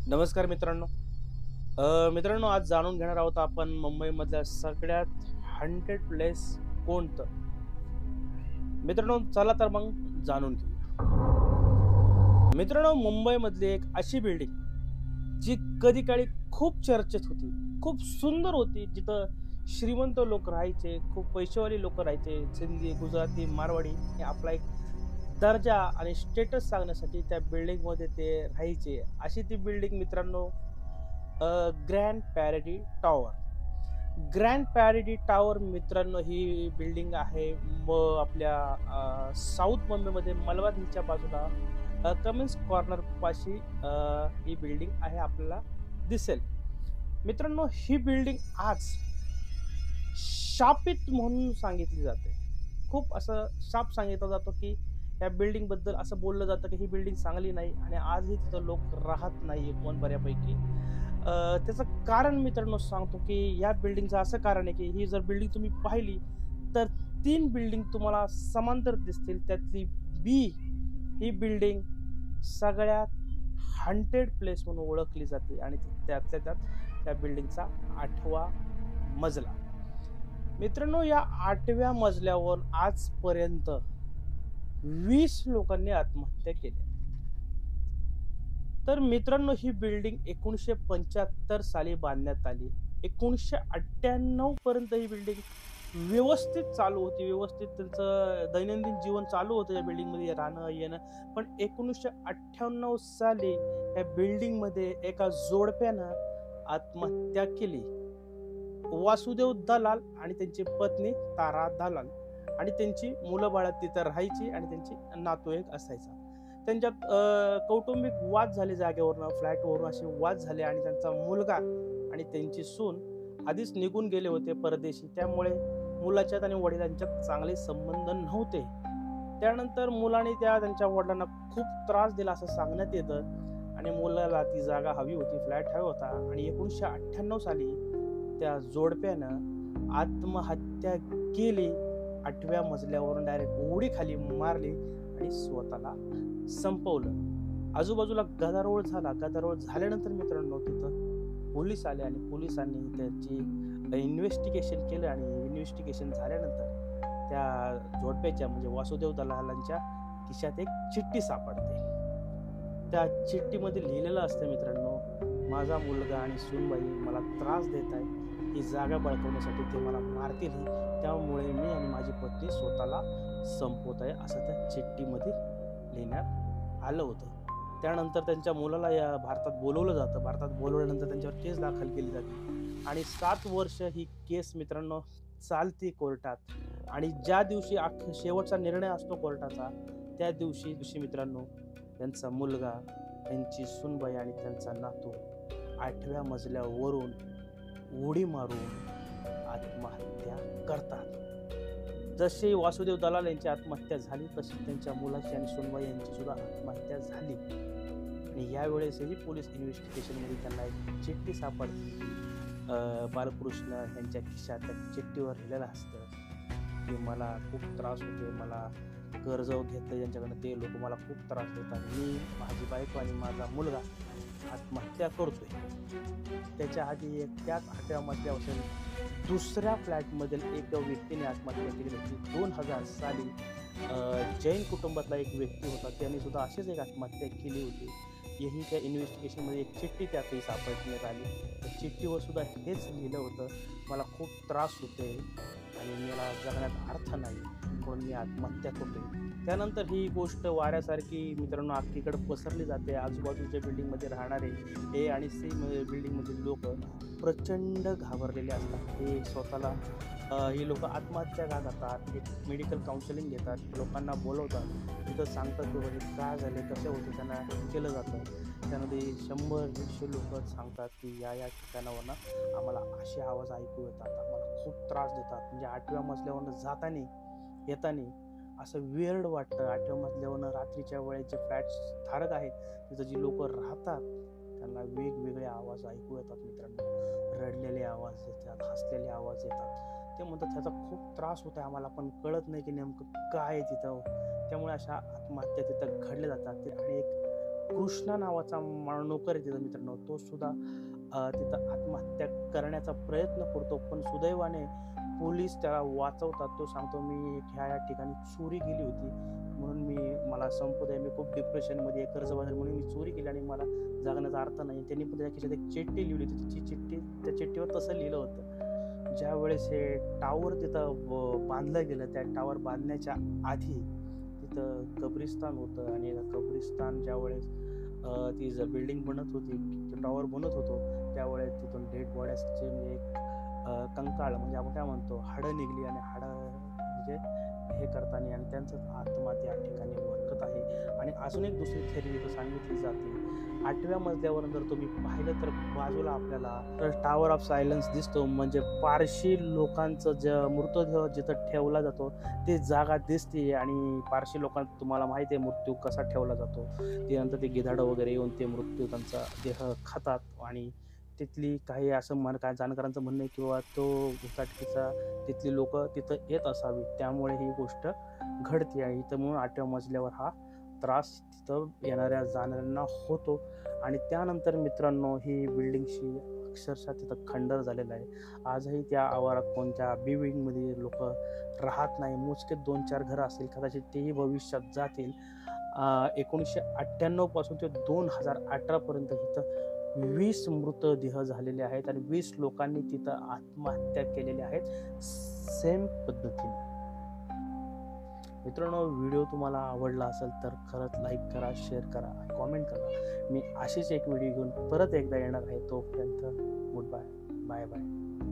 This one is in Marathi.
नमस्कार मित्रांनो. मित्रांनो, आज जाणून घेणार आहोत आपण मुंबईमधल्या सगळ्यात हॉन्टेड प्लेस कोणतं? मित्रांनो, चला तर मग जाणून घेऊया. मित्रांनो, मुंबईमधली एक अशी बिल्डिंग जी कधी काळी खूप चर्चेत होती, खूप सुंदर होती, जिथं श्रीमंत लोक राहायचे, खूप पैसेवाले लोक राहायचे. सिंधी, गुजराती, मारवाडी हे आपला एक दर्जा आणि स्टेटस सांगण्यासाठी त्या बिल्डिंगमध्ये ते राहायचे. अशी ती बिल्डिंग मित्रांनो, grand parody tower. Grand parody tower मित्रांनो, ही बिल्डिंग आहे आपल्या साऊथ मुंबईमध्ये मलबार हिलच्या बाजूला कमिन्स कॉर्नर पाशी ही बिल्डिंग आहे, आपल्याला दिसेल. मित्रांनो, ही बिल्डिंग आज शापित म्हणून सांगितली जाते. खूप असं शाप सांगितला जातो की या बिल्डिंग बद्दल असं बोललं जातं की ही बिल्डिंग चांगली नाही आणि आजही तिथं लोक राहत नाही कोण बऱ्यापैकी. त्याचं कारण मित्रांनो सांगतो की या बिल्डिंगचं असं कारण आहे की ही जर बिल्डिंग तुम्ही पाहिली तर 3 बिल्डिंग तुम्हाला समांतर दिसतील. त्यातली बी ही बिल्डिंग सगळ्यात हॉन्टेड प्लेस म्हणून ओळखली जाते आणि त्यातल्या त्यात त्या बिल्डिंगचा 8वा मजला. मित्रांनो, या 8व्या मजल्यावर आजपर्यंत 20 लोकांनी आत्महत्या केल्या. तर मित्रांनो, ही बिल्डिंग 1975 साली बांधण्यात आली. 1998 पर्यंत ही बिल्डिंग व्यवस्थित चालू होती. व्यवस्थित त्यांचं दैनंदिन जीवन चालू होतं या बिल्डिंगमध्ये राहणं येणं. पण 1998 साली या बिल्डिंगमध्ये एका जोडप्यानं आत्महत्या केली. वासुदेव दलाल आणि त्यांची पत्नी तारा दलाल आणि त्यांची मुलं बाळ तिथं राहायची आणि त्यांची नातू एक असायचा. त्यांच्यात कौटुंबिक वाद झाले, जागेवरनं फ्लॅटवरून असे वाद झाले आणि त्यांचा मुलगा आणि त्यांची सून आधीच निघून गेले होते परदेशी. त्यामुळे मुलाच्यात आणि वडिलांच्यात चांगले संबंध नव्हते. त्यानंतर मुलाने त्यांच्या वडिलांना खूप त्रास दिला असं सांगण्यात येतं आणि मुलाला ती जागा हवी होती, फ्लॅट हवा होता आणि 1998 साली त्या जोडप्यानं आत्महत्या केली. 8व्या मजल्यावरून डायरेक्ट उडी खाली मारली आणि स्वतःला संपवलं. आजूबाजूला गदारोळ झाला. गदारोळ झाल्यानंतर मित्रांनो, तिथं पोलीस आले आणि पोलिसांनी त्याची इन्व्हेस्टिगेशन केलं आणि इन्व्हेस्टिगेशन झाल्यानंतर त्या जोडप्याच्या म्हणजे वासुदेव दलालांच्या खिशात एक चिठ्ठी सापडते. त्या चिठ्ठीमध्ये लिहिलेलं असतं मित्रांनो, माझा मुलगा आणि सूनबाई मला त्रास देत आहे, ही जागा बळकवण्यासाठी ते मला मारतील, त्यामुळे मी आणि माझी पत्नी स्वतःला संपवत आहे, असं त्या चिठ्ठीमध्ये लिहिण्यात आलं होतं. त्यानंतर त्यांच्या मुलाला या भारतात बोलवलं जातं. भारतात बोलवल्यानंतर त्यांच्यावर केस दाखल केली जाते आणि 7 वर्ष ही केस मित्रांनो चालते कोर्टात. आणि ज्या दिवशी शेवटचा निर्णय असतो कोर्टाचा, त्या दिवशी मित्रांनो, त्यांचा मुलगा, त्यांची सूनबाई आणि त्यांचा नातू 8व्या मजल्यावरून उडी मारून आत्महत्या करतात. जशी वासुदेव दलाल यांची आत्महत्या झाली, तशी त्यांच्या मुलाची आणि सूनबाई यांची सुद्धा आत्महत्या झाली. आणि यावेळेसही पोलीस इन्व्हेस्टिगेशनमध्ये त्यांना एक चिठ्ठी सापडते. बालकृष्ण यांच्या खिशात त्या चिठ्ठीवर लिहिलेलं असतं की मला खूप त्रास होते, मला कर्ज घेतलं ज्यांच्याकडनं ते लोक मला खूप त्रास देतात, मी, माझी बायको आणि माझा मुलगा आत्महत्या करतोय. त्याच्या आधी त्याच 8व्या मजल्यावर दुसऱ्या फ्लॅटमधील एक व्यक्तीने आत्महत्या केली होती. 2000 साली जैन कुटुंबातला एक व्यक्ती होता, त्यांनी सुद्धा अशीच एक आत्महत्या केली होती. यही त्या इन्व्हेस्टिगेशनमध्ये एक चिठ्ठी त्यातही सापडण्यात आली. त्या चिठ्ठीवर सुद्धा हेच लिहिलं होतं, मला खूप त्रास होते आणि मला जगण्यात अर्थ नाही म्हणून मी आत्महत्या करतोय. त्यानंतर ही गोष्ट वाऱ्यासारखी मित्रांनो अख्खीकडे पसरली जाते. आजूबाजूच्या बिल्डिंगमध्ये राहणारे ए आणि सी बिल्डिंगमधील लोक प्रचंड घाबरलेले असतात. हे स्वतःला ही लोक आत्महत्या का करतात, एक मेडिकल काउन्सिलिंग घेतात, लोकांना बोलवतात, तिथं सांगतात की म्हणजे काय झाले, कसे होते, त्यांना केलं जातं. त्यामध्ये 100-150 लोक सांगतात की या ठिकाणावरनं आम्हाला असे आवाज ऐकू येतात, आम्हाला खूप त्रास देतात. म्हणजे 8व्या मजल्यावरनं जाताना येताना असं वेअर्ड वाटतं. 8व्या मजल्यावरनं रात्रीच्या वेळेस जे फ्लॅट्स धारक आहेत तिथं जी लोक राहतात त्यांना वेगवेगळे आवाज ऐकू येतात मित्रांनो. रडलेले आवाज येतात, हसलेले आवाज येतात. ते म्हणतात त्याचा खूप त्रास होतो आहे आम्हाला, पण कळत नाही की नेमकं काय आहे तिथं. त्यामुळे अशा आत्महत्या तिथं घडल्या जातात. आणि एक कृष्णा नावाचा नोकर आहे तिथं मित्रांनो, तो सुद्धा तिथं आत्महत्या करण्याचा प्रयत्न करतो, पण सुदैवाने पोलीस त्याला वाचवतात. तो सांगतो, मी ह्या ठिकाणी चोरी केली होती म्हणून मला संपू द्या, मी खूप डिप्रेशनमध्ये कर्जबाजारी म्हणून मी चोरी केली आणि मला जगण्याचा अर्थ नाही. त्यांनी पण त्याच्या खिशात एक चिठ्ठी लिहिली होती. ती चिठ्ठी, त्या चिठ्ठीवर तसं लिहिलं होतं, ज्या वेळेस हे टावर तिथं बांधलं गेलं, त्या टावर बांधण्याच्या आधी तिथं कब्रिस्तान होतं आणि कब्रिस्तान ज्या वेळेस ती बिल्डिंग बनत होती, टॉवर बनत होतो, त्यावेळेस तिथून डेड बॉड्याचे म्हणजे कंकाळ म्हणजे आपण काय म्हणतो, हाडं निघली आणि हाडं म्हणजे हे करताना आणि त्यांचं आत्मा त्या ठिकाणी भटकत आहे. आणि अजून एक दुसरी थेअरी इथं सांगितली जाते. 8व्या मजल्यावर जर तुम्ही पाहिलं तर बाजूला आपल्याला टावर ऑफ सायलन्स दिसतो, म्हणजे पारशी लोकांचं जे मृतदेह जिथं ठेवला जातो ते जागा दिसते. आणि पारशी लोकांना तुम्हाला माहिती आहे मृत्यू कसा ठेवला जातो, ते नंतर ते गिधाडं वगैरे येऊन ते मृत्यू त्यांचा देह खातात. आणि तिथली काही असं काय जाणकारांचं म्हणणं आहे किंवा तो घुताटकीचा तिथली लोक तिथं येत असावी, त्यामुळे ही गोष्ट घडते. आणि इथं म्हणून 8व्या मजल्यावर हा त्रास तिथं येणाऱ्या जाणाऱ्यांना होतो. आणि त्यानंतर मित्रांनो, ही बिल्डिंगशी अक्षरशः तिथं खंडर झालेलं आहे. आजही त्या आवारात कोणत्या बी विंगमध्ये लोक राहत नाही, मोजके 2-4 घरं असतील, कदाचित तेही भविष्यात जातील. 1998 पासून ते 2018 पर्यंत इथं 20 मृतदेह झालेले आहेत आणि 20 लोकांनी तिथं आत्महत्या केलेल्या आहेत सेम पद्धतीने. मित्रांनो, व्हिडिओ तुम्हाला आवडला असेल तर खरंच लाईक करा, शेअर करा, कॉमेंट करा. मी अशीच एक व्हिडिओ घेऊन परत एकदा येणार आहे. तोपर्यंत गुड बाय, बाय बाय.